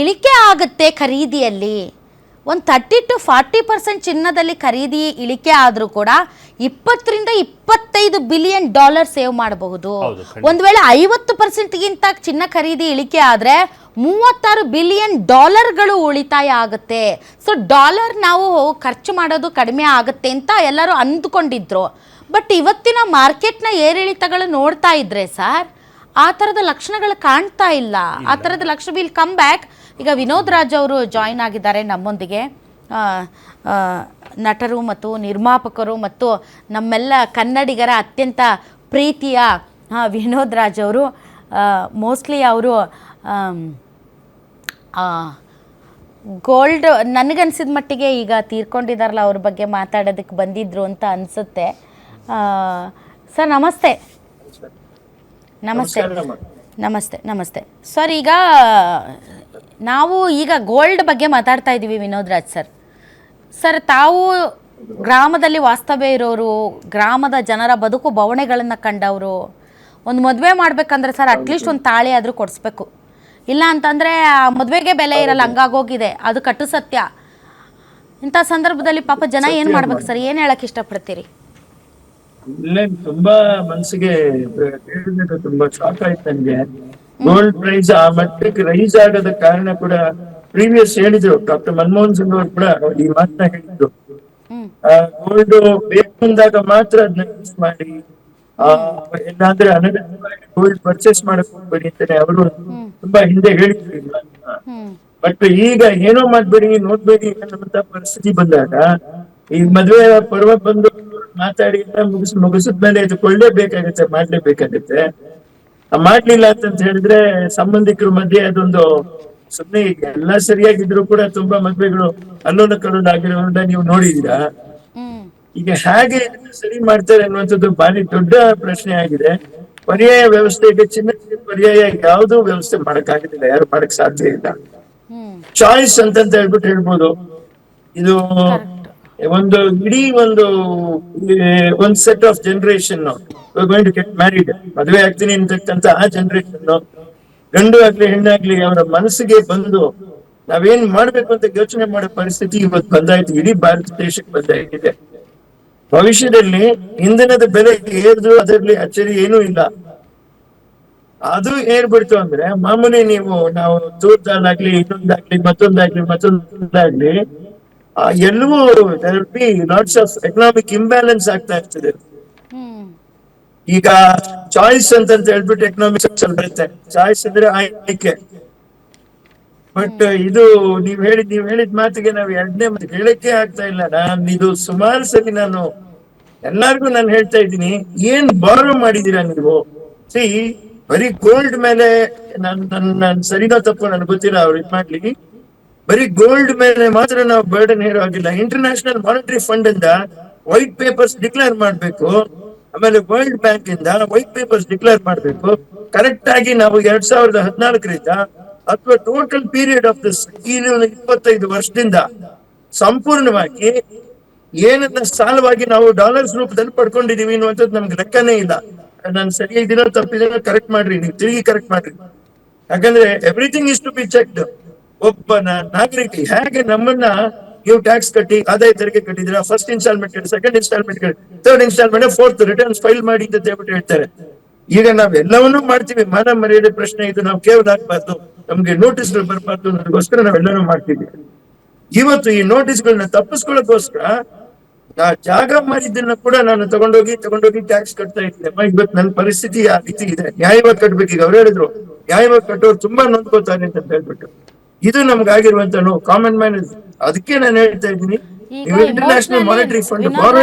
ಇಳಿಕೆ ಆಗುತ್ತೆ ಖರೀದಿಯಲ್ಲಿ. ಒಂದು 30 to 40% ಚಿನ್ನದಲ್ಲಿ ಖರೀದಿ ಇಳಿಕೆ ಆದರೂ ಕೂಡ 20 to 25 ಬಿಲಿಯನ್ ಡಾಲರ್ ಸೇವ್ ಮಾಡಬಹುದು. ಒಂದು ವೇಳೆ 50%ಗಿಂತ ಚಿನ್ನ ಖರೀದಿ ಇಳಿಕೆ ಆದರೆ 36 ಬಿಲಿಯನ್ ಡಾಲರ್ಗಳು ಉಳಿತಾಯ ಆಗುತ್ತೆ. ಸೊ ಡಾಲರ್ ನಾವು ಖರ್ಚು ಮಾಡೋದು ಕಡಿಮೆ ಆಗುತ್ತೆ ಅಂತ ಎಲ್ಲರೂ ಅಂದ್ಕೊಂಡಿದ್ರು. ಬಟ್ ಇವತ್ತಿನ ಮಾರ್ಕೆಟ್ನ ಏರಿಳಿತಗಳು ನೋಡ್ತಾ ಇದ್ರೆ ಸರ್ ಆ ಥರದ ಲಕ್ಷಣಗಳು ಕಾಣ್ತಾ ಇಲ್ಲ. ಆ ಥರದ ಲಕ್ಷಣ ವಿಲ್ ಕಮ್ ಬ್ಯಾಕ್. ಈಗ ವಿನೋದ್ ರಾಜ್ ಅವರು ಜಾಯಿನ್ ಆಗಿದ್ದಾರೆ ನಮ್ಮೊಂದಿಗೆ, ನಟರು ಮತ್ತು ನಿರ್ಮಾಪಕರು ಮತ್ತು ನಮ್ಮೆಲ್ಲ ಕನ್ನಡಿಗರ ಅತ್ಯಂತ ಪ್ರೀತಿಯ ವಿನೋದ್ ರಾಜ್ ಅವರು. ಮೋಸ್ಟ್ಲಿ ಅವರು ಗೋಲ್ಡ್ ನನಗನ್ಸಿದ ಮಟ್ಟಿಗೆ ಈಗ ತೀರ್ಕೊಂಡಿದ್ದಾರಲ್ಲ ಅವ್ರ ಬಗ್ಗೆ ಮಾತಾಡೋದಕ್ಕೆ ಬಂದಿದ್ರು ಅಂತ ಅನಿಸುತ್ತೆ. ಸರ್ ನಮಸ್ತೆ. ನಮಸ್ತೆ ನಮಸ್ತೆ ನಮಸ್ತೆ ಸರ್. ನಾವು ಈಗ ಗೋಲ್ಡ್ ಬಗ್ಗೆ ಮಾತಾಡ್ತಾ ಇದ್ದೀವಿ ವಿನೋದ್ ರಾಜ್ ಸರ್. ಸರ್ ತಾವು ಗ್ರಾಮದಲ್ಲಿ ವಾಸ್ತವ್ಯ ಇರೋರು, ಗ್ರಾಮದ ಜನರ ಬದುಕು ಬವಣೆಗಳನ್ನು ಕಂಡವರು, ಒಂದು ಮದುವೆ ಮಾಡ್ಬೇಕಂದ್ರೆ ಸರ್ ಅಟ್ಲೀಸ್ಟ್ ಒಂದು ತಾಳಿ ಆದರೂ ಕೊಡಿಸ್ಬೇಕು, ಇಲ್ಲ ಅಂತಂದರೆ ಮದುವೆಗೆ ಬೆಲೆ ಇರಲ್ಲ, ಹಂಗಾಗೋಗಿದೆ, ಅದು ಕಟ್ಟು ಸತ್ಯ. ಇಂಥ ಸಂದರ್ಭದಲ್ಲಿ ಪಾಪ ಜನ ಏನು ಮಾಡ್ಬೇಕು ಸರ್, ಏನು ಹೇಳಕ್ಕೆ ಇಷ್ಟಪಡ್ತೀರಿ? ಇಲ್ಲೇ ತುಂಬಾ ಮನಸ್ಸಿಗೆ ತುಂಬಾ ಶಾಕ್ ಆಯ್ತು ನನಗೆ. ಗೋಲ್ಡ್ ಪ್ರೈಸ್ ಆ ಮಟ್ಟಕ್ಕೆ ರೈಸ್ ಆಗೋದ ಕಾರಣ ಕೂಡ ಪ್ರೀವಿಯಸ್ ಹೇಳಿದ್ರು, ಡಾಕ್ಟರ್ ಮನಮೋಹನ್ ಸಿಂಗ್ ಅವರು ಕೂಡ ಈ ಮಾತನ್ನ ಹೇಳಿದ್ರು. ಗೋಲ್ಡ್ ಬೇಕು ಅಂದಾಗ ಮಾತ್ರ ಅದನ್ನ ಯೂಸ್ ಮಾಡಿ, ಏನಾದ್ರೆ ಗೋಲ್ಡ್ ಪರ್ಚೇಸ್ ಮಾಡಕ್ ಹೋಗ್ಬೇಡಿ ಅಂತಾನೆ ಅವರು ತುಂಬಾ ಹಿಂದೆ ಹೇಳಿದ್ರು. ಬಟ್ ಈಗ ಏನೋ ಮಾಡ್ಬೇಡಿ ನೋಡ್ಬೇಡಿ ಅನ್ನುವಂತ ಪರಿಸ್ಥಿತಿ ಬಂದಾಗ ಈ ಮದುವೆ ಪರ್ವ ಬಂದು ಮಾತಾಡಿ ಮುಗಿಸಿದ್ಮೇಲೆ ಇದು ಕೊಳ್ಳೇಬೇಕಾಗತ್ತೆ, ಮಾಡ್ಲೇಬೇಕಾಗತ್ತೆ. ಮಾಡ್ಲಿಲ್ಲ ಅಂತ ಹೇಳಿದ್ರೆ ಸಂಬಂಧಿಕರ ಮಧ್ಯೆ ಅದೊಂದು ಸುಮ್ಮನೆ ಎಲ್ಲ ಸರಿಯಾಗಿದ್ರು ಕೂಡ ತುಂಬಾ ಮದ್ವೆಗಳು ಅಲ್ಲೋಲ ಕಲ್ಲೋಲ ಆಗಿರೋದ್ರಿಂದ ನೀವು ನೋಡಿದೀರಾ. ಈಗ ಹೇಗೆ ಸರಿ ಮಾಡ್ತಾರೆ ಅನ್ನುವಂಥದ್ದು ಭಾರಿ ದೊಡ್ಡ ಪ್ರಶ್ನೆ ಆಗಿದೆ. ಪರ್ಯಾಯ ವ್ಯವಸ್ಥೆಗೆ ಚಿನ್ನ ಪರ್ಯಾಯ ಯಾವುದೂ ವ್ಯವಸ್ಥೆ ಮಾಡಕ್ ಆಗುದಿಲ್ಲ, ಯಾರು ಮಾಡಕ್ ಸಾಧ್ಯ ಇಲ್ಲ. ಚಾಯ್ಸ್ ಅಂತ ಹೇಳ್ಬಿಟ್ಟು ಹೇಳ್ಬೋದು. ಇದು ಒಂದು ಇಡೀ ಒಂದು set of generation going to get married, ಮದುವೆ ಆಗ್ತೀನಿ ಅಂತಕ್ಕಂಥ ಆ ಜನರೇಷನ್, ಗಂಡು ಆಗ್ಲಿ ಹೆಣ್ಣಾಗ್ಲಿ ಅವರ ಮನಸ್ಸಿಗೆ ಬಂದು ನಾವೇನ್ ಮಾಡ್ಬೇಕು ಅಂತ ಯೋಚನೆ ಮಾಡೋ ಪರಿಸ್ಥಿತಿ ಇವತ್ತು ಬಂದಾಯ್ತು, ಇಡೀ ಭಾರತ ದೇಶಕ್ಕೆ ಬಂದಾಗಿದೆ. ಭವಿಷ್ಯದಲ್ಲಿ ಇಂಧನದ ಬೆಲೆ ಏರ್ದು ಅದರಲ್ಲಿ ಅಚ್ಚರಿ ಏನೂ ಇಲ್ಲ. ಅದು ಏರ್ಬಿಡ್ತು ಅಂದ್ರೆ ಮಾಮೂಲಿ ನಾವು ತೂರ್ದಾಗ್ಲಿ ಇನ್ನೊಂದಾಗ್ಲಿ ಮತ್ತೊಂದಾಗ್ಲಿ ಎಲ್ಲವೂ ಲಾಟ್ಸ್ ಆಫ್ ಎಕನಾಮಿಕ್ ಇಂಬ್ಯಾಲೆನ್ಸ್ ಆಗ್ತಾ ಇರ್ತದೆ. ಈಗ ಚಾಯ್ಸ್ ಅಂತ ಹೇಳ್ಬಿಟ್ಟು ಎಕನಾಮಿಕ್ಸ್ ಬರುತ್ತೆ. ಚಾಯ್ಸ್ ಅಂದ್ರೆ ಆಯ್ಕೆ. ಬಟ್ ಇದು ನೀವ್ ಹೇಳಿದ ಮಾತಿಗೆ ನಾವು ಎರಡನೇ ಮಾತು ಹೇಳಕ್ಕೆ ಆಗ್ತಾ ಇಲ್ಲ. ಇದು ಸುಮಾರು ಸರಿ ಎಲ್ಲಾರ್ಗು ನಾನು ಹೇಳ್ತಾ ಇದ್ದೀನಿ, ಏನ್ ಬಾರೋ ಮಾಡಿದೀರಾ ನೀವು? ಸಿ, ಬರೀ ಗೋಲ್ಡ್ ಮೇಲೆ ನನ್ ಸರಿನೋ ತಪ್ಪು ನನ್ಗೆ ಗೊತ್ತಿಲ್ಲ, ಅವ್ರು ಇದ್ ಮಾಡ್ಲಿ. ಬರೀ ಗೋಲ್ಡ್ ಮೇಲೆ ಮಾತ್ರ ನಾವು ಬರ್ಡನ್ ಹೇರೋ ಆಗಿಲ್ಲ. ಇಂಟರ್ನ್ಯಾಷನಲ್ ಮಾನಿಟರಿ ಫಂಡ್ ಇಂದ ವೈಟ್ ಪೇಪರ್ಸ್ ಡಿಕ್ಲೇರ್ ಮಾಡ್ಬೇಕು, ಆಮೇಲೆ ವರ್ಲ್ಡ್ ಬ್ಯಾಂಕ್ ಇಂದ ವೈಟ್ ಪೇಪರ್ಸ್ ಡಿಕ್ಲೇರ್ ಮಾಡ್ಬೇಕು. ಕರೆಕ್ಟ್ ಆಗಿ ನಾವು 2014ರಿಂದ ಅಥವಾ ಟೋಟಲ್ ಪೀರಿಯಡ್ ಆಫ್ ದಿಸ್ 25 ವರ್ಷದಿಂದ ಸಂಪೂರ್ಣವಾಗಿ ಏನನ್ನ ಸಾಲವಾಗಿ ನಾವು ಡಾಲರ್ಸ್ ರೂಪದಲ್ಲಿ ಪಡ್ಕೊಂಡಿದೀವಿ ಅನ್ನುವಂಥದ್ದು ನಮ್ಗೆ ಲೆಕ್ಕನೇ ಇಲ್ಲ. ನಾನು ಸರಿ ಇದೀನೋ ತಪ್ಪಿದೇನೋ ಕರೆಕ್ಟ್ ಮಾಡ್ರಿ, ನೀವು ತಿರುಗಿ ಕರೆಕ್ಟ್ ಮಾಡ್ರಿ. ಯಾಕಂದ್ರೆ everything is to be checked. ಒಬ್ಬ ನಾಗರಿಕ ಹೇಗೆ ನಮ್ಮನ್ನ ನೀವು ಟ್ಯಾಕ್ಸ್ ಕಟ್ಟಿ ಆದಾಯ ತೆರಿಗೆ ಕಟ್ಟಿದ್ರ, ಫಸ್ಟ್ ಇನ್ಸ್ಟಾಲ್ಮೆಂಟ್ ಕಟ್ಟಿ, ಸೆಕೆಂಡ್ ಇನ್ಸ್ಟಾಲ್ಮೆಂಟ್ ಕಟ್ಟಿ, third instalment, fourth returns file ಮಾಡಿ ಅಂತ ಹೇಳ್ಬಿಟ್ಟು ಹೇಳ್ತಾರೆ. ಈಗ ನಾವೆಲ್ಲವನ್ನೂ ಮಾಡ್ತೀವಿ, ಮಾನ ಮರ್ಯಾದೆ ಪ್ರಶ್ನೆ ಇದು, ನಾವು ಕೇವಲ ಆಗ್ಬಾರ್ದು, ನಮ್ಗೆ ನೋಟಿಸ್ಗಳು ಬರ್ಬಾರ್ದು ಅನ್ನೋದಕ್ಕೋಸ್ಕರ ನಾವೆಲ್ಲರೂ ಮಾಡ್ತೀವಿ. ಇವತ್ತು ಈ ನೋಟಿಸ್ಗಳನ್ನ ತಪ್ಪಿಸ್ಕೊಳ್ಳೋಕೋಸ್ಕರ ಜಾಗ ಮಾರಿದ್ದನ್ನ ಕೂಡ ನಾನು ತಗೊಂಡೋಗಿ ಟ್ಯಾಕ್ಸ್ ಕಟ್ತಾ ಇದ್ದೆ. ಇವತ್ತು ನನ್ನ ಪರಿಸ್ಥಿತಿ ಆ ರೀತಿ ಇದೆ. ನ್ಯಾಯವಾಗಿ ಕಟ್ಬೇಕು. ಈಗ ಅವ್ರು ಹೇಳಿದ್ರು ನ್ಯಾಯವಾಗಿ ಕಟ್ಟೋರು ತುಂಬಾ ನೊಂದ್ಕೋತಾರೆ ಅಂತ ಹೇಳ್ಬಿಟ್ಟು. ಇದು ನಮ್ಗಾಗಿರುವಂತ ಕಾಮನ್ ಮ್ಯಾನ್. ಅದಕ್ಕೆ ನಾನು ಹೇಳ್ತಾ ಇದ್ದೀನಿ, international monetary fund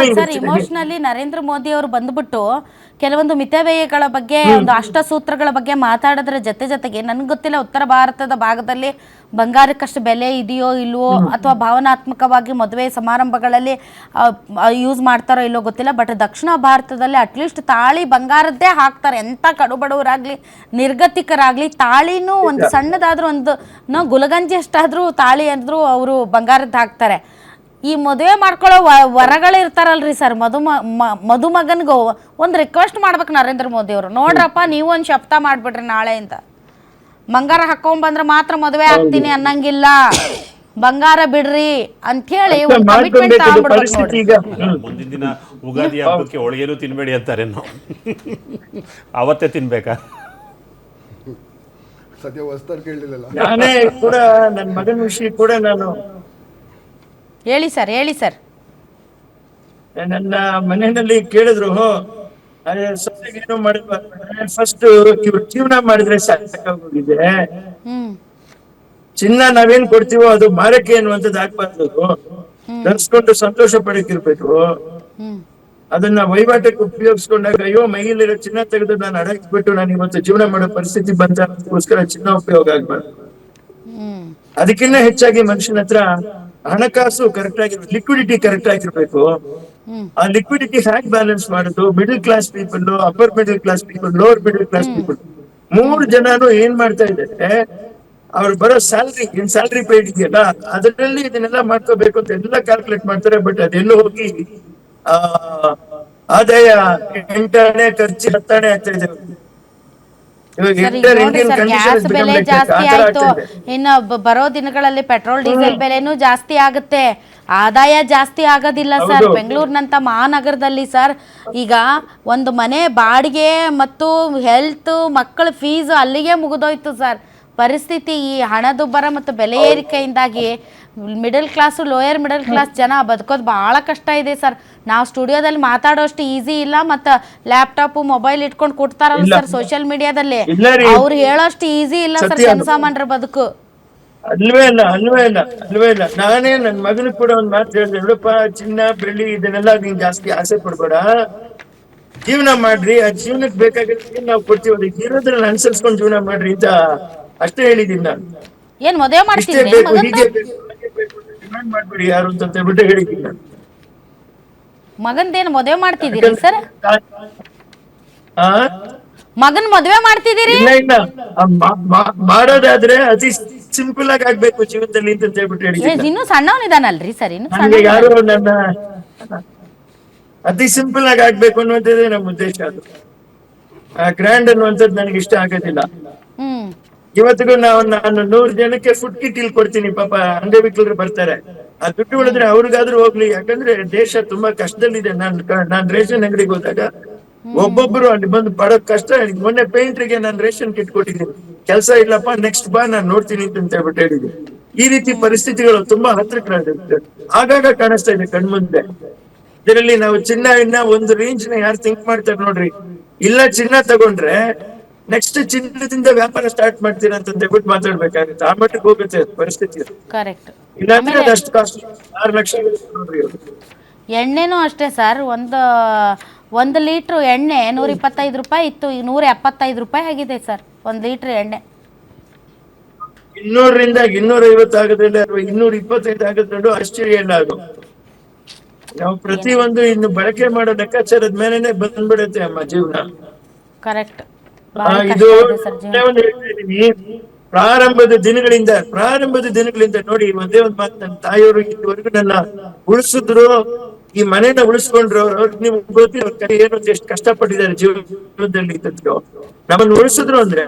emotionally Narendra Modi ಅವರು ಬಂದ್ಬಿಟ್ಟು ಕೆಲವೊಂದು ಮಿತವ್ಯಯಗಳ ಬಗ್ಗೆ, ಒಂದು ಅಷ್ಟಸೂತ್ರಗಳ ಬಗ್ಗೆ ಮಾತಾಡೋದ್ರ ಜೊತೆಗೆ ನನ್ಗೆ ಗೊತ್ತಿಲ್ಲ ಉತ್ತರ ಭಾರತದ ಭಾಗದಲ್ಲಿ ಬಂಗಾರಕ್ಕಷ್ಟು ಬೆಲೆ ಇದೆಯೋ ಇಲ್ವೋ, ಅಥವಾ ಭಾವನಾತ್ಮಕವಾಗಿ ಮದುವೆ ಸಮಾರಂಭಗಳಲ್ಲಿ ಯೂಸ್ ಮಾಡ್ತಾರೋ ಇಲ್ಲೋ ಗೊತ್ತಿಲ್ಲ. ಬಟ್ ದಕ್ಷಿಣ ಭಾರತದಲ್ಲಿ ಅಟ್ಲೀಸ್ಟ್ ತಾಳಿ ಬಂಗಾರದ್ದೇ ಹಾಕ್ತಾರೆ. ಎಂಥ ಕಡುಬಡವರಾಗ್ಲಿ ನಿರ್ಗತಿಕರಾಗ್ಲಿ ತಾಳಿನೂ ಒಂದು ಸಣ್ಣದಾದ್ರೂ ಒಂದು ಗುಲಗಂಜಿ ಅಷ್ಟಾದ್ರೂ ತಾಳಿ ಅಂದ್ರೂ ಅವರು ಬಂಗಾರದ್ದು ಹಾಕ್ತಾರೆ. ಈ ಮದುವೆ ಮಾಡ್ಕೊಳ್ಳೋ ವರಗಳಿರ್ತಾರಲ್ರಿ ಸರ್, ಮದುಮಗನಿಗೂ ಒಂದು ರಿಕ್ವೆಸ್ಟ್ ಮಾಡ್ಬೇಕು ನರೇಂದ್ರ ಮೋದಿ ಅವರು, ನೋಡ್ರಪ್ಪ ನೀವು ಒಂದು ಶಬ್ದ ಮಾಡ್ಬಿಡ್ರಿ ನಾಳೆಯಿಂದ. ಬಂಗಾರ ಹಾಕೊಂಡ್ಬಂದ್ರೆ ಮಾತ್ರ ಮದುವೆ ಆಗ್ತೀನಿ ಅನ್ನಂಗಿಲ್ಲ, ಬಂಗಾರ ಬಿಡ್ರಿ ಅಂಥೇಳಿ ಅರ್ಥ ಒಂದು ಕಮಿಟ್ಮೆಂಟ್ ಮಾಡ್ಕೊಬೇಕು ತಗೊಂಡ್ಬಿಡ್ಬೇಕು ಪರಿಸ್ಥಿತಿ ನೋಡ್ರಿ. ಈಗ. ಮುಂದಿನ ದಿನ ಉಗಾದಿ ಹಬ್ಬಕ್ಕೆ ಹೋಳಿಗೆನೂ ತಿನ್ಬೇಡಿ ಅಂತಾರೇನೋ, ಅವತ್ತೇ ತಿನ್ಬೇಕಾ? ಸದ್ಯ ಹೊಸ್ತಾಗಿ ಕೇಳಲಿಲ್ಲ. ನಾನೇ ಕೂಡ ನನ್ನ ಮಗನ ವಿಷಯ ಕೂಡ ನಾನು ಹೇಳಿ ಸರ್, ಹೇಳಿ ಸರ್. ನನ್ನ ಮನೆಯಲ್ಲಿ ಕೇಳಿದ್ರು, ಅದೇ ಸೊಸೆಗೆ ಏನೋ ಮಾಡಿದ್ವಿ ಫಸ್ಟ್ ಇವ್ರು ಜೀವನ ಮಾಡಿದ್ರೆ ಸಾಕಾಗೋಗಿದೆ, ಹ್ಮ್ ಚಿನ್ನ ನಾವೇನ್ ಕೊಡ್ತೀವೋ ಅದು ಮಾರಕ್ಕೆ ಅನ್ನುವಂಥದ್ದು ಆಗ್ಬಾರ್ದು, ಧರಿಸ್ಕೊಂಡು ಸಂತೋಷ ಪಡಕ್ಕಿರ್ಬೇಕು. ಹ್ಮ್ ಅದನ್ನ ವಹಿವಾಟಕ್ಕೆ ಉಪಯೋಗಿಸ್ಕೊಂಡಾಗ ಅಯ್ಯೋ ಮೈಯಲ್ಲಿರೋ ಚಿನ್ನ ತೆಗೆದು ನಾನು ಅಡಗಿಸ್ಬಿಟ್ಟು ನಾನು ಇವತ್ತು ಜೀವನ ಮಾಡೋ ಪರಿಸ್ಥಿತಿ ಬಂತ ಅದಕ್ಕೋಸ್ಕರ ಚಿನ್ನ ಉಪಯೋಗ ಆಗ್ಬಾರ್ದು. ಹ್ಮ್ ಅದಕ್ಕಿಂತ ಹೆಚ್ಚಾಗಿ ಮನುಷ್ಯನ ಹತ್ರ ಹಣಕಾಸು ಕರೆಕ್ಟ್ ಆಗಿರ್ಬೇಕು, ಲಿಕ್ವಿಡಿಟಿ ಕರೆಕ್ಟ್ ಆಗಿರ್ಬೇಕು. ಹ್ಮ್ ಆ ಲಿಕ್ವಿಡಿಟಿ ಹ್ಯಾಕ್ ಬ್ಯಾಲೆನ್ಸ್ ಮಾಡುದು, middle class people, upper middle class people, lower middle class people, ಮೂರು ಜನನು ಏನ್ ಮಾಡ್ತಾ ಇದ್ದಾರೆ, ಅವ್ರು ಬರೋ ಸ್ಯಾಲ್ರಿ ಏನ್ ಸ್ಯಾಲ್ರಿ ಪೇಡ್ ಇದೆಯಲ್ಲ ಅದರಲ್ಲಿ ಇದನ್ನೆಲ್ಲ ಮಾಡ್ಕೋಬೇಕು ಅಂತ ಎಲ್ಲ ಕ್ಯಾಲ್ಕುಲೇಟ್ ಮಾಡ್ತಾರೆ. ಬಟ್ ಅದೆಲ್ಲೋ ಹೋಗಿ ಆ ಆದಾಯ 8 ಆಣೆ ಖರ್ಚು 10 ಆಣೆ ಆಗ್ತಾ ಇದೆ. ಇವಾಗ ಸರ್, ಈಗ ಎಂಟರ್ ನೋಡಿ ಇಂಡಿಯನ್ ಸರ್, ಕಂಡೀಷನ್ ಗ್ಯಾಸ್ ಬೆಲೆ ಜಾಸ್ತಿ ಆಯ್ತು, ಇನ್ನು ಬರೋ ದಿನಗಳಲ್ಲಿ ಪೆಟ್ರೋಲ್ ಡೀಸೆಲ್ ಬೆಲೆನೂ ಜಾಸ್ತಿ ಆಗುತ್ತೆ, ಆದಾಯ ಜಾಸ್ತಿ ಆಗೋದಿಲ್ಲ ಸರ್. ಹೌದು. ಬೆಂಗಳೂರಿನಂತ ಮಹಾನಗರದಲ್ಲಿ ಸರ್ ಈಗ ಒಂದು ಮನೆ ಬಾಡಿಗೆ ಮತ್ತು ಹೆಲ್ತ್ ಮಕ್ಕಳ ಫೀಸ್ ಅಲ್ಲಿಗೆ ಮುಗಿದೋಯ್ತು ಸರ್. ಪರಿಸ್ಥಿತಿ ಈ ಹಣದುಬ್ಬರ ಮತ್ತು ಬೆಲೆ ಏರಿಕೆಯಿಂದಾಗಿ middle class lower middle class ಜನ ಬದುಕೋದು ಭಾಳ ಕಷ್ಟ ಇದೆ ಸರ್. ನಾವು ಸ್ಟುಡಿಯೋದಲ್ಲಿ ಮಾತಾಡೋಷ್ಟು ಈಸಿ ಇಲ್ಲ, ಮತ್ತು ಲ್ಯಾಪ್ಟಾಪ್ ಮೊಬೈಲ್ ಇಟ್ಕೊಂಡು ಕೊಡ್ತಾರಲ್ಲ ಇಲ್ಲ. ಸರ್ ಸೋಷಿಯಲ್ ಮೀಡಿಯಾದಲ್ಲಿ, ಇಲ್ಲ ರೀ. ಅವ್ರು ಹೇಳೋಷ್ಟು ಈಸಿ ಇಲ್ಲ ಸರ್ ಸತ್ಯ ಅದು. ಜನಸಾಮಾನ್ಯರ ಬದುಕು. ಅಲ್ವೇ ಇಲ್ಲ. ನಾನೇ ನನ್ ಮಗನ ಕೂಡ ಒಂದ್ ಮಾತು ಹೇಳಿದೆ, ನೋಡಪ್ಪ ಚಿನ್ನ ಬೆಳ್ಳಿ ಇದನ್ನೆಲ್ಲ ನೀನ್ ಜಾಸ್ತಿ ಆಸೆ ಪಡ್ಬೇಡ, ಜೀವನ ಮಾಡ್ರಿ, ಆ ಜೀವನಕ್ಕೆ ಬೇಕಾಗಿರೋದಕ್ಕೆ ನಾವು ಕೊಡ್ತೀವಿ, ಅದಕ್ಕೆ ಇರೋದ್ರಲ್ಲಿ ಅನುಸರಿಸ್ಕೊಂಡು ಜೀವನ ಮಾಡ್ರಿ ಅಂತ ಅಷ್ಟೇ ಹೇಳಿದೀನಿ ನಾನು. ಏನ್ ಮದುವೆ ಇಷ್ಟೇ ಮಾಡ್ತಿದ್ರಿ ಬೇಕು ಮಗಂದು? ಹೀಗೆ ಬೇಕು ಹಾಗೆ ಬೇಕು ಅಂತ ಡಿಮ್ಯಾಂಡ್ ಮಾಡ್ಬೇಡಿ ಯಾರು ಅಂತ ಹೇಳ್ಬಿಟ್ಟು ಹೇಳಿದ್ದೀನಿ ನಾನು. ಮಗಂದೇನು ಮದುವೆ ಮಾಡ್ತಿದ್ದೀರಿ ಸರ್? ಆ ಮಗನ್ ಮದುವೆ ಮಾಡ್ತಿದ್ದೀರಿ? ಇಲ್ಲ ಮಾಡೋದಾದ್ರೆ ಅತಿ ಸಿಂಪಲ್ ಆಗಿ ಆಗ್ಬೇಕು ಜೀವನದಲ್ಲಿ ಅಂತ ಹೇಳ್ಬಿಟ್ಟು ಹೇಳಿದ್ದೀನಿ. ಇನ್ನೂ ಸಣ್ಣವನಿದಾನಲ್ರಿ ಸರ್, ಇನ್ನು ನನಗೆ ಯಾರು ಸಣ್ಣ. ನನ್ನ ಅತಿ ಸಿಂಪಲ್ ಆಗಿ ಆಗ್ಬೇಕು ಅನ್ನುವಂಥದ್ದೇ ನಮ್ಮ ಉದ್ದೇಶ. ಅದು ಗ್ರ್ಯಾಂಡ್ ಅನ್ನುವಂಥದ್ದು ನನಗೆ ಇಷ್ಟ ಆಗೋದಿಲ್ಲ. ಹ್ಮ್ ಇವತ್ತಿಗೂ ನಾನು 100 ಜನಕ್ಕೆ ಫುಡ್ ಕಿಟ್ ಇಲ್ಲಿ ಕೊಡ್ತೀನಿ, ಪಾಪ ಅಂಗವಿಕಲರು ಬರ್ತಾರೆ, ಆ ದುಡ್ಡು ಉಳಿದ್ರೆ ಅವ್ರಿಗಾದ್ರೂ ಹೋಗ್ಲಿ, ಯಾಕಂದ್ರೆ ದೇಶ ತುಂಬಾ ಕಷ್ಟದಲ್ಲಿದೆ. ನಾನ್ ರೇಷನ್ ಅಂಗಡಿಗೆ ಹೋದಾಗ ಒಬ್ಬೊಬ್ರು ಅಲ್ಲಿ ಬಂದು ಪಡೋ ಕಷ್ಟ. ಮೊನ್ನೆ ಪೇಂಟ್ರಿಗೆ ನಾನು ರೇಷನ್ ಕಿಟ್ ಕೊಟ್ಟಿದ್ದೀನಿ, ಕೆಲಸ ಇಲ್ಲಪ್ಪ ನೆಕ್ಸ್ಟ್ ಬಾ ನಾನು ನೋಡ್ತೀನಿ ಅಂತ ಹೇಳ್ಬಿಟ್ಟು ಹೇಳಿದ್ದೀನಿ. ಈ ರೀತಿ ಪರಿಸ್ಥಿತಿಗಳು ತುಂಬಾ ಹತ್ರ ಆಗಾಗ ಕಾಣಿಸ್ತಾ ಇದೆ ಕಣ್ಮುಂದೆ. ಇದರಲ್ಲಿ ನಾವು ಚಿನ್ನ ಇನ್ನ ಒಂದು ರೇಂಜ್ ನ ಯಾರು ಥಿಂಕ್ ಮಾಡ್ತಾರೆ ನೋಡ್ರಿ, ಇಲ್ಲ ಚಿನ್ನ ತಗೊಂಡ್ರೆ ನೆಕ್ಸ್ಟ್ ಚಿನ್ನದಿಂದ ವ್ಯಾಪಾರ ಸ್ಟಾರ್ಟ್ ಮಾಡ್ತೀರಾ ಅಂತ ಹೇಳ್ಬಿಟ್ಟು ಮಾತಾಡ್ಬೇಕಾಗುತ್ತೆ. ಆ ಮಟ್ಟಿಗೆ ಹೋಗುತ್ತೆ ಪರಿಸ್ಥಿತಿ. ಕರೆಕ್ಟ್. ಇಲ್ಲಾಂದ್ರೆ ಅದಷ್ಟು ಕಾಸ್ಟ್ 6 ಲಕ್ಷ ನೋಡ್ರಿ ಅದು. ಎಣ್ಣೆನೂ ಅಷ್ಟೇ ಸರ್, ಒಂದು ಲೀಟ್ರು ಎಣ್ಣೆ 125 ರೂಪಾಯಿ ಇತ್ತು, ಈಗ 175 ರೂಪಾಯಿ ಆಗಿದೆ ಸರ್ 1 ಲೀಟ್ರ್ ಎಣ್ಣೆ. 200ರಿಂದ 250 ಆಗೋದ್ರಲ್ಲಿ ಅಥವಾ 225 ಆಗೋದ್ರಲ್ಲೂ ಆಶ್ಚರ್ಯ ಇಲ್ಲ. ಅದು ನಾವು ಪ್ರತಿಯೊಂದು ಇನ್ನು ಬಳಕೆ ಮಾಡೋ ಲೆಕ್ಕಾಚಾರದ ಮೇಲೆನೆ ಬಂದ್ಬಿಡುತ್ತೆ ಅಮ್ಮ ಜೀವನ. ಕರೆಕ್ಟ್. ಇದು ಒಂದು ಹೇಳ್ತಾ ಇದೀನಿ, ಪ್ರಾರಂಭದ ದಿನಗಳಿಂದ ನೋಡಿ, ಒಂದೇ ಒಂದು ಮಾತು, ನನ್ನ ತಾಯಿಯವರು ಇದುವರೆಗೂ ನನ್ನ ಉಳಿಸಿದ್ರು, ಈ ಮನೆನ ಉಳಿಸ್ಕೊಂಡ್ರು. ಅವ್ರಿಗೆ ನಿಮ್ಗೆ ಗೊತ್ತಿರೋ ಏನು ಎಷ್ಟು ಕಷ್ಟಪಟ್ಟಿದ್ದಾರೆ ಜೀವನದಲ್ಲಿ ಇದ್ದದ್ದು. ನಮ್ಮನ್ನು ಉಳಿಸಿದ್ರು ಅಂದ್ರೆ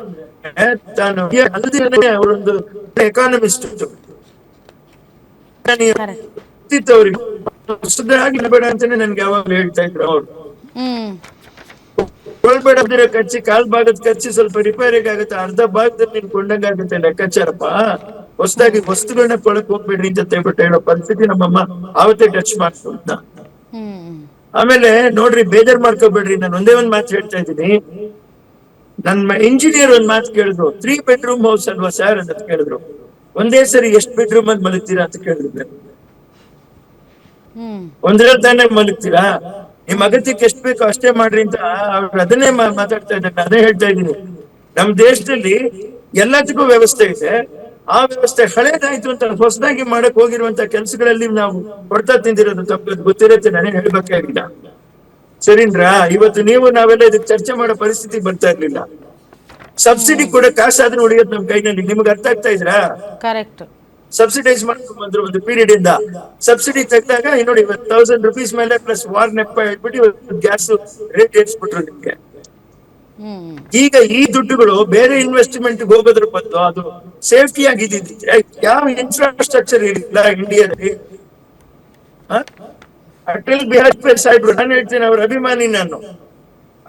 ತಾನು ಅಲ್ಲದೆ ಅವರೊಂದು ಎಕಾನಮಿಸ್ಟ್ ಅವ್ರಿಗೆ ಸುಧಾರಾಗಿ ಬೇಡ ಅಂತಾನೆ ನನ್ಗೆ ಯಾವಾಗ್ಲೂ ಹೇಳ್ತಾ ಇದ್ರು ಅವ್ರು. ಹ್ಮ್ ಕೊಳ್ಬೇಡದಿರೋ ಖರ್ಚಿ ಕಾಲ್ ಭಾಗದ ಖರ್ಚು ಸ್ವಲ್ಪ ರಿಪೇರಿಗೆ ಆಗುತ್ತೆ, ಅರ್ಧ ಭಾಗದಲ್ಲಿ ನೀನ್ ಕೊಂಡಂಗಾಗುತ್ತೆ ಲೆಕ್ಕಾಚಾರಪ್ಪ, ಹೊಸದಾಗಿ ವಸ್ತುಗಳನ್ನ ಕೊಳಕ್ ಹೋಗ್ಬೇಡ್ರಿ ಅಂತ ಹೇಳ್ಬಿಟ್ಟು ಹೇಳೋ ಪರಿಸ್ಥಿತಿ ನಮ್ಮಮ್ಮ ಆವತ್ತೇ ಟಚ್ ಮಾಡ್ಕೊಂಡ. ಹ್ಮ್ ಆಮೇಲೆ ನೋಡ್ರಿ, ಬೇಜಾರ್ ಮಾಡ್ಕೋಬೇಡ್ರಿ, ನಾನು ಒಂದೇ ಒಂದ್ ಮಾತು ಹೇಳ್ತಾ ಇದ್ದೀನಿ. ನನ್ನ ಇಂಜಿನಿಯರ್ ಒಂದ್ ಮಾತು ಕೇಳಿದ್ರು, 3 ಬೆಡ್ರೂಮ್ ಹೌಸ್ ಅಲ್ವಾ ಸರ್ ಅಂತ ಕೇಳಿದ್ರು. ಒಂದೇ ಸರಿ ಎಷ್ಟು ಬೆಡ್ರೂಮ್ ಅಲ್ಲಿ ಮಲಗ್ತೀರಾ ಅಂತ ಕೇಳಿದ್ರು. ಹ್ಮ್ ಒಂದ್ರಲ್ಲಿ ತಾನೇ ಮಲಗ್ತೀರಾ, ನಿಮ್ ಅಗತ್ಯಕ್ಕೆ ಎಷ್ಟು ಬೇಕೋ ಅಷ್ಟೇ ಮಾಡ್ರಿ ಅಂತ ಅವ್ರು ಅದನ್ನೇ ಮಾತಾಡ್ತಾ ಇದ್ದಾರೆ. ಅದೇ ಹೇಳ್ತಾ ಇದ್ದೀನಿ, ನಮ್ ದೇಶದಲ್ಲಿ ಎಲ್ಲದಕ್ಕೂ ವ್ಯವಸ್ಥೆ ಇದೆ. ಆ ವ್ಯವಸ್ಥೆ ಹಳೇದಾಯ್ತು ಅಂತ ಹೊಸದಾಗಿ ಮಾಡಕ್ ಹೋಗಿರುವಂತ ಕೆಲಸಗಳಲ್ಲಿ ನಾವು ಹೊಡ್ತಾ ತಿಂದಿರೋದು ತಪ್ಪು ಗೊತ್ತಿರುತ್ತೆ, ನಾನೇ ಹೇಳ್ಬೇಕಾಗಿಲ್ಲ. ಸರಿನ್ರಾ? ಇವತ್ತು ನಾವೆಲ್ಲ ಇದಕ್ಕೆ ಚರ್ಚೆ ಮಾಡೋ ಪರಿಸ್ಥಿತಿ ಬರ್ತಾ ಇರ್ಲಿಲ್ಲ. ಸಬ್ಸಿಡಿ ಕೂಡ ಕಾಸಾದ್ರೂ ಉಳಿಯೋದು ನಮ್ ಕೈನಲ್ಲಿ. ನಿಮ್ಗೆ ಅರ್ಥ ಆಗ್ತಾ ಇದ್ರಾ? ಕರೆಕ್ಟ್. ಸಬ್ಸಿಡೈಸ್ ಮಾಡ್ಕೊಂಡ್ ಬಂದ್ರು ಒಂದು ಪೀರಿಯಡ್ ಇಂದ. ಸಬ್ಸಿಡಿ ತೆಗ್ದಾಗ ನೋಡಿ 1000 ರೂಪೀಸ್ ಮೇಲೆ ಪ್ಲಸ್ ವಾರ್ ನೆಪ ಹೇಳ್ಬಿಟ್ಟು ಗ್ಯಾಸ್ ರೇಟ್ ಏರ್ಸ್ಬಿಟ್ರು ನಿಮ್ಗೆ. ಈಗ ಈ ದುಡ್ಡುಗಳು ಬೇರೆ ಇನ್ವೆಸ್ಟ್ಮೆಂಟ್ ಹೋಗೋದ್ರ ಬದಲು ಅದು ಸೇಫ್ಟಿ ಆಗಿದ್ದಿದ್ರೆ ಯಾವ ಇನ್ಫ್ರಾಸ್ಟ್ರಕ್ಚರ್ ಇಲ್ಲ ಇಂಡಿಯಾದಲ್ಲಿ. ಅಟಲ್ ಬಿಹಾರಿ ವಾಜಪೇಯಿ ಸಾಹೇಬ್ರು, ನಾನು ಹೇಳ್ತೇನೆ ಅವ್ರ ಅಭಿಮಾನಿ ನಾನು.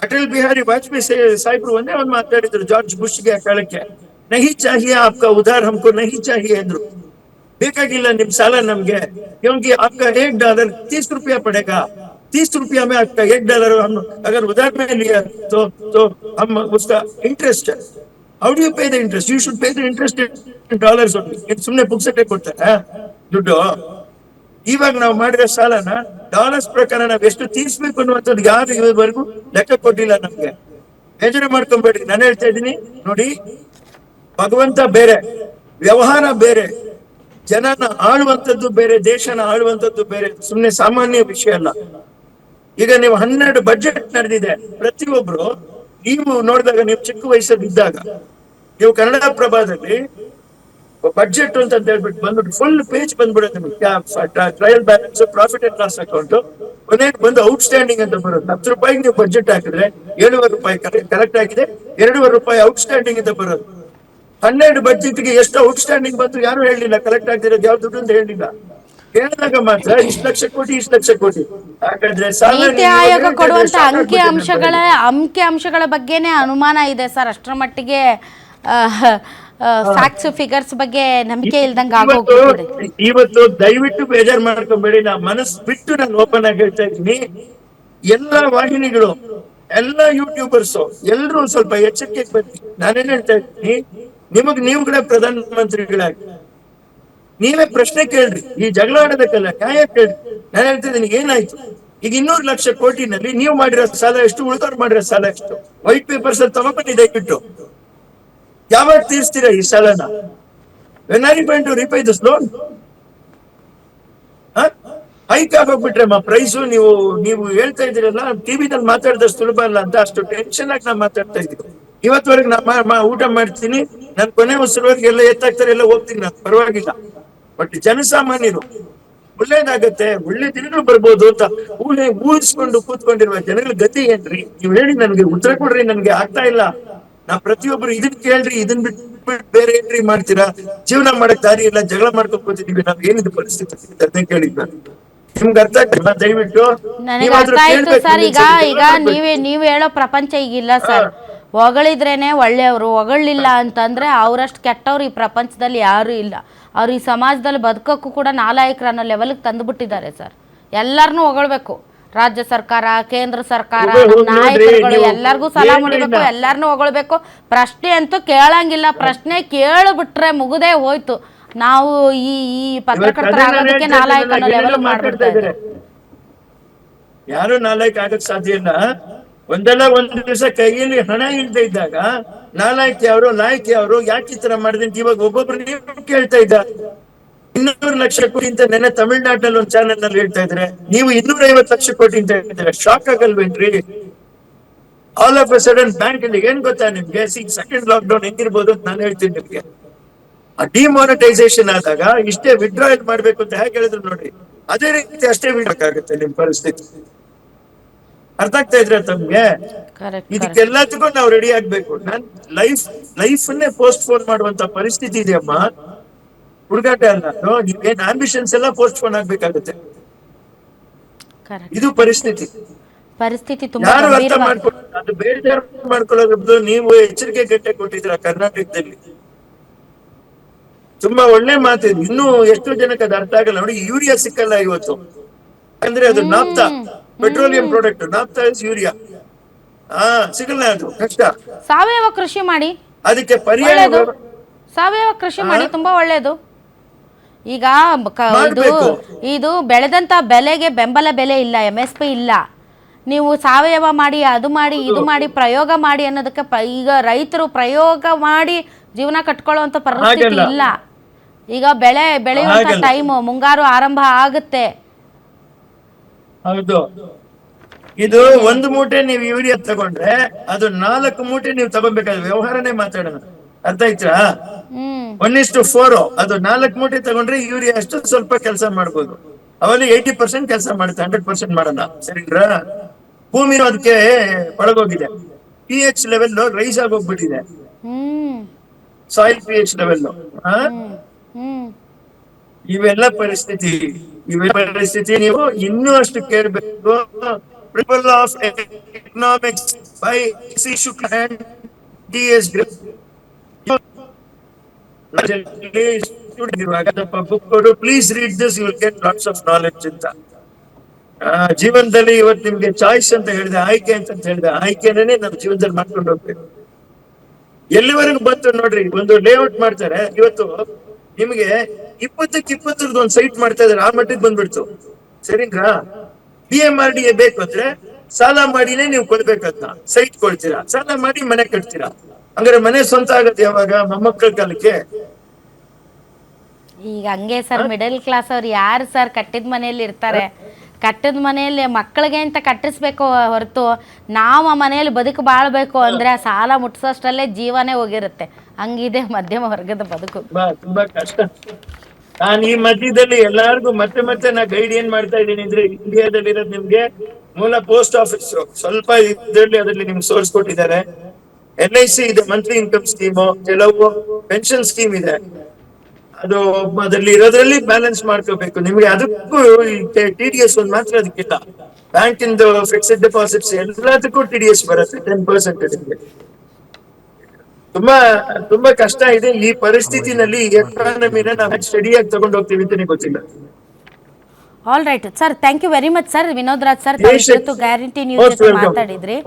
ಅಟಲ್ ಬಿಹಾರಿ ವಾಜಪೇಯಿ ಸಾಹೇಬ್ರು ಒಂದೇ ಒಂದು ಮಾತಾಡಿದ್ರು ಜಾರ್ಜ್ ಬುಷ್ಗೆ ಕಾಲಕ್ಕೆ, ನಹಿ ಚಾಹಿಯೆ ಆಪ್ಕಾ ಉಧಾರ್, ಹಮ್ಕೋ ನಹಿ ಚಾಹಿಯೆ ಅಂದ್ರು. ಬೇಕಾಗಿಲ್ಲ ನಿಮ್ ಸಾಲ ನಮ್ಗೆ, ಕ್योंकि आपका $1 ₹30 पड़ेगा, ₹30 में आपका $1 हम अगर उधार में लिया तो हम उसका इंटरेस्ट, हाउ डू यू पे the interest, you should pay the interest in dollars only. ಸುಮ್ನೆ ಪುಕ್ಸಟ್ಟೆ ಕೊಡ್ತಾರ ದುಡ್ಡು? ಇವಾಗ ನಾವು ಮಾಡಿರೋ ಸಾಲನ ಡಾಲರ್ಸ್ ಪ್ರಕಾರ ನಾವ್ ಎಷ್ಟು ತೀರ್ಸ್ಬೇಕು ಅನ್ನುವಂಥದ್ದು ಯಾರು ಇವರೆಗೂ ಲೆಕ್ಕ ಕೊಟ್ಟಿಲ್ಲ ನಮ್ಗೆ. ಬೇಜಾರು ಮಾಡ್ಕೊಂಬೇಡ್ರಿ, ನಾನು ಹೇಳ್ತಾ ಇದ್ದೀನಿ ನೋಡಿ, ಭಗವಂತ ಬೇರೆ, ವ್ಯವಹಾರ ಬೇರೆ, ಜನನ ಆಳುವಂತದ್ದು ಬೇರೆ, ದೇಶನ ಆಳುವಂತದ್ದು ಬೇರೆ, ಸುಮ್ನೆ ಸಾಮಾನ್ಯ ವಿಷಯ ಅಲ್ಲ. ಈಗ ನೀವು 12 ಬಜೆಟ್ ನಡೆದಿದೆ, ಪ್ರತಿಯೊಬ್ರು ನೀವು ನೋಡಿದಾಗ, ನೀವು ಚಿಕ್ಕ ವಯಸ್ಸಲ್ಲಿದ್ದಾಗ ನೀವು ಕನ್ನಡ ಪ್ರಭಾದಲ್ಲಿ ಬಜೆಟ್ ಅಂತ ಹೇಳ್ಬಿಟ್ಟು ಬಂದ್ಬಿಟ್ಟು ಫುಲ್ ಪೇಜ್ ಬಂದ್ಬಿಡುತ್ತೆ ನಿಮ್ಗೆ, trial balance, profit and loss account, ಕೊನೆಗೆ ಬಂದು ಔಟ್ ಸ್ಟ್ಯಾಂಡಿಂಗ್ ಅಂತ ಬರುತ್ತೆ. ₹10 ನೀವು ಬಜೆಟ್ ಹಾಕಿದ್ರೆ ₹7.5 ಕರೆಕ್ಟ್ ಆಗಿದೆ, ₹2.5 ಔಟ್ ಸ್ಟ್ಯಾಂಡಿಂಗ್ ಅಂತ ಬರೋದು. 12 ಬಜೆಟ್ಗೆ ಎಷ್ಟು ಔಟ್ ಸ್ಟ್ಯಾಂಡಿಂಗ್ ಬಂತು ಯಾರು ಹೇಳಿಲ್ಲ, ಕಲೆಕ್ಟ್ ಆಗ್ತಿರೋದು ಯಾವ ದುಡ್ಡು ಅಂತ ಹೇಳಿಲ್ಲ. ಹೇಳಿದಾಗ ಮಾತ್ರ ಇಷ್ಟು ಲಕ್ಷ ಕೋಟಿ. ಹಾಗಾದ್ರೆ ನೀತಿ ಆಯೋಗ ಕೊಡುವಂತ ಅಂಕಿ ಅಂಶಗಳ ಬಗ್ಗೆನೇ ಅನುಮಾನ ಇದೆ ಸರ್. ಅಷ್ಟರ ಮಟ್ಟಿಗೆ ಫ್ಯಾಕ್ಟ್ಸ್ ಫಿಗರ್ಸ್ ಬಗ್ಗೆ ನಂಬಿಕೆ ಇಲ್ದಂಗ ಆಗೋಗ್ಬಿಟ್ಟಿದೆ. ಇವತ್ತು ದಯವಿಟ್ಟು ಬೇಜಾರ್ ಮಾಡ್ಕೊಂಬೇಡಿ, ನಾ ಮನಸ್ಸು ಬಿಟ್ಟು ನಾನು ಓಪನ್ ಆಗಿ ಹೇಳ್ತಾ ಇದ್ದೀನಿ. ಎಲ್ಲಾ ವಾಹಿನಿಗಳು, ಎಲ್ಲಾ ಯೂಟ್ಯೂಬರ್ಸ್ ಎಲ್ರು ಸ್ವಲ್ಪ ಎಚ್ಚರಿಕೆಗೆ ಬನ್ನಿ. ನಾನೇನ್ ಹೇಳ್ತಾ ಇದ್ದೀನಿ, ನೀವು ಕೂಡ ಪ್ರಧಾನ ಮಂತ್ರಿಗಳಾಗಿ ನೀವೇ ಪ್ರಶ್ನೆ ಕೇಳ್ರಿ, ಈ ಜಗಳ ಆಡೋದಕ್ಕಲ್ಲ, ನ್ಯಾಯ ಕೇಳ್ರಿ. ನಾನು ಹೇಳ್ತಾ ಇದ್ದೀನಿ, ಏನಾಯ್ತು ಈಗ 200 ಲಕ್ಷ ಕೋಟಿನಲ್ಲಿ ನೀವು ಮಾಡಿರೋ ಸಾಲ ಎಷ್ಟು, ಉಳಿದವ್ರು ಮಾಡಿರೋ ಸಾಲ ಎಷ್ಟು? ವೈಟ್ ಪೇಪರ್ಸ್ ಅಲ್ಲಿ ತಗೊಂಡ್ಬನ್ನಿ ದಯವಿಟ್ಟು. ಯಾವಾಗ ತೀರ್ಸ್ತೀರಾ ಈ ಸಾಲನ? When are you going to repay this loan? Hike ಆಗೋಗ್ಬಿಟ್ರೆ ಪ್ರೈಸು, ನೀವು ಹೇಳ್ತಾ ಇದ್ದೀರಲ್ಲ, ಟಿವಿನಲ್ಲಿ ಮಾತಾಡಿದಷ್ಟು ಸುಲಭ ಅಲ್ಲ ಅಂತ, ಅಷ್ಟು ಟೆನ್ಷನ್ ಆಗಿ ನಾವು ಮಾತಾಡ್ತಾ ಇದ್ದೀವಿ. ಇವತ್ತವರೆಗೆ ನಾ ಊಟ ಮಾಡ್ತೀನಿ, ನನ್ ಕೊನೆ ಉಸಿರವರೆಗೆ ಎಲ್ಲ ಎತ್ತಾಗ್ತಾರೆ, ಎಲ್ಲ ಹೋಗ್ತೀನಿ ನಾನು, ಪರವಾಗಿಲ್ಲ. ಬಟ್ ಜನಸಾಮಾನ್ಯರು ಒಳ್ಳೇದಾಗತ್ತೆ, ಒಳ್ಳೆ ದಿನಗಳು ಬರ್ಬೋದು ಅಂತ ಊಹಿಸ್ಕೊಂಡು ಕೂತ್ಕೊಂಡಿರುವ ಜನಗಳ ಗತಿ ಏನ್ರಿ? ನೀವು ಹೇಳಿ, ನನಗೆ ಉತ್ತರ ಕೊಡ್ರಿ, ನನ್ಗೆ ಆಗ್ತಾ ಇಲ್ಲ. ನಾ ಪ್ರತಿಯೊಬ್ಬರು ಇದನ್ ಕೇಳ್ರಿ, ಇದನ್ ಬಿಟ್ಟು ಬೇರೆ ಏನ್ರಿ ಮಾಡ್ತೀರಾ? ಜೀವನ ಮಾಡಕ್ ದಾರಿ ಇಲ್ಲ, ಜಗಳ ಮಾಡ್ಕೊಂಡು ಕೂತಿದೀವಿ, ನಾವ್ ಏನಿದು ಪರಿಸ್ಥಿತಿ ಅಂತ ಕೇಳಿದ್ ನಾನು. ನಿಮ್ಗೆ ಅರ್ಥ ಆಗ್ತದೆ ದಯವಿಟ್ಟು? ನನಗೆ ಅರ್ಥ ಆಯ್ತು ಸರ್. ಈಗ ನೀವ್ ಹೇಳೋ ಪ್ರಪಂಚ ಈಗಿಲ್ಲ ಸರ್. ಹೊಗಳಿದ್ರೇನೆ ಒಳ್ಳೆಯವರು, ಹೊಗಳಿಲ್ಲ ಅಂತಂದ್ರೆ ಅವರಷ್ಟು ಕೆಟ್ಟವ್ರು ಈ ಪ್ರಪಂಚದಲ್ಲಿ ಯಾರು ಇಲ್ಲ. ಅವ್ರು ಈ ಸಮಾಜದಲ್ಲಿ ಬದುಕೋಕ್ಕೂ ಕೂಡ ನಾಲಾಯಕರು ಅನ್ನೋ ಲೆವೆಲ್ಗೆ ತಂದುಬಿಟ್ಟಿದ್ದಾರೆ ಸರ್. ಎಲ್ಲರನ್ನೂ ಹೊಗಳ್ಬೇಕು, ರಾಜ್ಯ ಸರ್ಕಾರ, ಕೇಂದ್ರ ಸರ್ಕಾರ, ನಾಯಕರುಗಳು ಎಲ್ಲರಿಗೂ ಸಲ ಮುಡಿಬೇಕು, ಎಲ್ಲರನ್ನೂ ಹೊಗಳ್ಬೇಕು. ಪ್ರಶ್ನೆ ಅಂತೂ ಕೇಳಂಗಿಲ್ಲ. ಪ್ರಶ್ನೆ ಕೇಳಿಬಿಟ್ರೆ ಮುಗುದೇ ಹೋಯ್ತು. ನಾವು ಈ ಪತ್ರಕರ್ತರಾಗೋದಕ್ಕೆ ನಾಲಾಯಕ ಅನ್ನೋ ಲೆವೆಲ್ ಮಾಡ್ಬಿಡ್ತಾ ಇದ್ದಾರೆ. ಯಾರು ನಾಲಾಯಕ ಆಗಕ್ ಸಾಧ್ಯ ಇಲ್ಲ. ಒಂದಲ್ಲ ಒಂದು ದಿವಸ ಕೈಯಲ್ಲಿ ಹಣ ಇಲ್ಲದೆ ಇದ್ದಾಗ ನಾಲಾಯಕಿ ಅವರು, ಲಾಯಕಿ ಅವರು, ಯಾಕೆ ಈ ತರ ಮಾಡಿದೆ ಅಂತ ಇವಾಗ ಒಬ್ಬೊಬ್ರು ನೀವು ಕೇಳ್ತಾ ಇದ್ದ. 200 ಲಕ್ಷ ಕೋಟಿ ಅಂತ ನೆನ್ನೆ ತಮಿಳ್ನಾಡಿನಲ್ಲಿ ಒಂದು ಚಾನೆಲ್ ನಲ್ಲಿ ಹೇಳ್ತಾ ಇದ್ರೆ, ನೀವು 250 ಲಕ್ಷ ಕೋಟಿ ಅಂತ ಹೇಳ್ತಿದ್ರೆ ಶಾಕ್ ಆಗಲ್ವೇನ್ರಿ? All of a sudden bank ಅಲ್ಲಿ ಏನ್ ಗೊತ್ತಾ ನಿಮ್ಗೆ, ಸೆಕೆಂಡ್ ಲಾಕ್ ಡೌನ್ ಹೆಂಗಿರ್ಬೋದು ಅಂತ ನಾನು ಹೇಳ್ತೀನಿ ನಿಮ್ಗೆ. ಡಿಮಾನಿಟೈಸೇಷನ್ ಆದಾಗ ಇಷ್ಟೇ ವಿಡ್ರಾಯಲ್ ಮಾಡ್ಬೇಕು ಅಂತ ಹೇಗೆ ಹೇಳಿದ್ರು ನೋಡ್ರಿ, ಅದೇ ರೀತಿ ಅಷ್ಟೇ ವಿಡ್ರಾಗುತ್ತೆ ನಿಮ್ ಪರಿಸ್ಥಿತಿ. ಅರ್ಥ ಆಗ್ತಾ ಇದ್ರೆ ತಮ್ಗೆ? ಇದಕ್ಕೆಲ್ಲದಕ್ಕೂ ನಾವು ರೆಡಿ ಆಗ್ಬೇಕು. ನಾನ್ ಲೈಫ್ ಅನ್ನೇ ಪೋಸ್ಟ್ ಪೋನ್ ಮಾಡುವಂತ ಪರಿಸ್ಥಿತಿ ಇದೆಯಮ್ಮ. ಹುಡುಗಾಟ ಅಲ್ಲ, ನೀವೇನ್ ಆಂಬಿಷನ್ಸ್ ಎಲ್ಲ ಪೋಸ್ಟ್ ಪೋನ್ ಆಗ್ಬೇಕಾಗುತ್ತೆ. ಇದು ಪರಿಸ್ಥಿತಿ. ಯಾರು ಅರ್ಥ ಮಾಡ್ಕೊಳ್ಳ, ಅದು ಬೇರೆ ಮಾಡ್ಕೊಳ್ಳೋದು. ನೀವು ಎಚ್ಚರಿಕೆ ಗಂಟೆ ಕೊಟ್ಟಿದ್ರ ಕರ್ನಾಟಕದಲ್ಲಿ, ತುಂಬಾ ಒಳ್ಳೆ ಮಾತು. ಇನ್ನೂ ಎಷ್ಟೋ ಜನಕ್ಕೆ ಅದು ಅರ್ಥ ಆಗಲ್ಲ ನೋಡಿ. ಯೂರಿಯಾ ಸಿಕ್ಕಲ್ಲ ಇವತ್ತು, ಅಂದ್ರೆ ಅದು naphtha, petroleum product. Naphtha is urea. ಸಿಗಲ್ಲ, ಅದು ಕಷ್ಟ. ಸಾವಯವ ಕೃಷಿ ಮಾಡಿ, ಅದಕ್ಕೆ ಪರ್ಯಾಯ ಸಾವಯವ ಕೃಷಿ ಮಾಡಿ, ತುಂಬಾ ಒಳ್ಳೇದು. ಈಗ ಇದು ಬೆಳೆದಂತ ಬೆಲೆಗೆ ಬೆಂಬಲ ಬೆಲೆ ಇಲ್ಲ, MSP ಇಲ್ಲ. ನೀವು ಸಾವಯವ ಮಾಡಿ, ಅದು ಮಾಡಿ, ಇದು ಮಾಡಿ, ಪ್ರಯೋಗ ಮಾಡಿ ಅನ್ನೋದಕ್ಕೆ ಈಗ ರೈತರು ಪ್ರಯೋಗ ಮಾಡಿ ಜೀವನ ಕಟ್ಕೊಳ್ಳುವಂತ ಪರಿಸ್ಥಿತಿ ಇಲ್ಲ. ಈಗ ಬೆಳೆಯುವಂತ ಟೈಮ್, ಮುಂಗಾರು ಆರಂಭ ಆಗುತ್ತೆ. ಹೌದು. ಇದು 1 ಮೂಟೆ ನೀವು ಯೂರಿಯಾ ತಗೊಂಡ್ರೆ ಅದು 4 ಮೂಟೆ ನೀವು ತಗೋಬೇಕಾದ್ರೆ ವ್ಯವಹಾರನೇ ಮಾತಾಡೋಣ. ಅರ್ಥ ಆಯ್ತಾ? 1:4. ಅದು 4 ಮೂಟೆ ತಗೊಂಡ್ರೆ ಯೂರಿಯಾ ಅಷ್ಟು ಸ್ವಲ್ಪ ಕೆಲಸ ಮಾಡ್ಬೋದು. ಅವಲ್ಲಿ 80% ಕೆಲಸ ಮಾಡುತ್ತೆ, 100% ಮಾಡಲ್ಲ. ಸರಿನಾ? ಭೂಮಿ ಅದಕ್ಕೆ ಒಳಗೋಗಿದೆ. ಪಿ ಎಚ್ ಲೆವೆಲ್ ರೈಸ್ ಆಗೋಗ್ಬಿಟ್ಟಿದೆ, hmm soil P H level. ಹ್ಮ್ ಇವೆಲ್ಲ ಪರಿಸ್ಥಿತಿ, ನೀವು ಇನ್ನೂ ಅಷ್ಟು ಕೇಳಬೇಕು. Principle of economics by C Shukla and D S book ಕೊಡು, please read this, you will get lots of knowledge ಅಂತ. ಜೀವನದಲ್ಲಿ ಇವತ್ತು ನಿಮ್ಗೆ ಚಾಯ್ಸ್ ಅಂತ ಹೇಳಿದೆ, ಆಯ್ಕೆ ಅಂತ ಹೇಳಿದೆ, ಆಯ್ಕೆನೇ ನಮ್ಮ ಜೀವನದಲ್ಲಿ ಮಾಡ್ಕೊಂಡು ಹೋಗ್ಬೇಕು. ಎಲ್ಲಿವರೆಗೂ ಬಂತು ನೋಡ್ರಿ, ಒಂದು ಲೇಔಟ್ ಮಾಡ್ತಾರೆ ಇವತ್ತು, ನಿಮ್ಗೆ 20 ಒಂದು ಸೈಟ್ ಮಾಡ್ತಾ ಇದಾರೆ, ಆ ಮಟ್ಟಿಗೆ ಬಂದ್ಬಿಡ್ತು. ಸರಿನಾ? PMRDA ಬೇಕು ಅಂದ್ರೆ ಸಾಲ ಮಾಡಿನೇ ನೀವು ಕೊಡ್ಬೇಕಂತ ಸೈಟ್ ಕೊಡ್ತೀರಾ, ಸಾಲ ಮಾಡಿ ಮನೆ ಕಟ್ತೀರಾ. ಹಂಗಾರೆ ಮನೆ ಸ್ವಂತ ಆಗತ್ತೆ ಯಾವಾಗ? ಮೊಮ್ಮಕ್ಕಳ ಕಾಲಕ್ಕೆ. ಈಗ ಹಂಗೆ ಸರ್, ಮಿಡಲ್ ಕ್ಲಾಸ್ ಅವ್ರು ಯಾರು ಸರ್ ಕಟ್ಟಿದ ಮನೆಯಲ್ಲಿ ಇರ್ತಾರೆ? ಕಟ್ಟಿದ ಮನೆಯಲ್ಲಿ ಮಕ್ಕಳಿಗೆ ಅಂತ ಕಟ್ಟಿಸ್ಬೇಕು ಹೊರತು ನಾವು ಆ ಮನೆಯಲ್ಲಿ ಬಾಳ್ಬೇಕು ಅಂದ್ರೆ ಸಾಲ ಮುಟ್ಸೋಷ್ಟರಲ್ಲೇ ಜೀವನೇ ಹೋಗಿರುತ್ತೆ. ಹಂಗಿದೆ ಮಧ್ಯಮ ವರ್ಗದ ಬದುಕು. ತುಂಬಾ ಕಷ್ಟ. ನಾನು ಈ ಮಧ್ಯದಲ್ಲಿ ಎಲ್ಲಾರ್ಗು ಮತ್ತೆ ನಾ ಗೈಡ್ ಏನ್ ಮಾಡ್ತಾ ಇದ್ದೀನಿ ಅಂದ್ರೆ, ಇಂಡಿಯಾದಲ್ಲಿ ಇರೋದು ನಿಮ್ಗೆ ಮೂಲ ಪೋಸ್ಟ್ ಆಫೀಸ್ ಸ್ವಲ್ಪ ಅದರಲ್ಲಿ ನಿಮ್ಗೆ ಸೋರ್ಸ್ ಕೊಟ್ಟಿದ್ದಾರೆ. LIC ಇದೆ, ಮಂತ್ಲಿ ಇನ್ಕಮ್ ಸ್ಕೀಮು, ಕೆಲವು ಪೆನ್ಷನ್ ಸ್ಕೀಮ್ ಇದೆ. ಅದು ಅದರಲ್ಲಿ ಇರೋದ್ರಲ್ಲಿ ಬ್ಯಾಲೆನ್ಸ್ ಮಾಡ್ಕೋಬೇಕು. ನಿಮ್ಗೆ ಅದಕ್ಕೂ TDS ಒಂದು ಮಾತ್ರ ಅದಕ್ಕಿಲ್ಲ. ಬ್ಯಾಂಕ್ ಇಂದ ಫಿಕ್ಸ್ಡ್ ಡೆಪಾಸಿಟ್ಸ್ ಎಲ್ಲದಕ್ಕೂ TDS ಬರುತ್ತೆ 10%. ನಿಮ್ಗೆ ತುಂಬಾ ಕಷ್ಟ ಇದೆ. ಈ ಪರಿಸ್ಥಿತಿನಲ್ಲಿ ಎಕಾನಮಿನ ನಾವು ಸ್ಟಡಿಯಾಗಿ ತಗೊಂಡು ಹೋಗ್ತೀವಿ ಅಂತಾನೆ ಗೊತ್ತಿಲ್ಲ. All right sir, thank you very much sir. Vinod Raj sir, guarantee news ಜೊತೆ ಮಾತಾಡಿದ್ರಿ.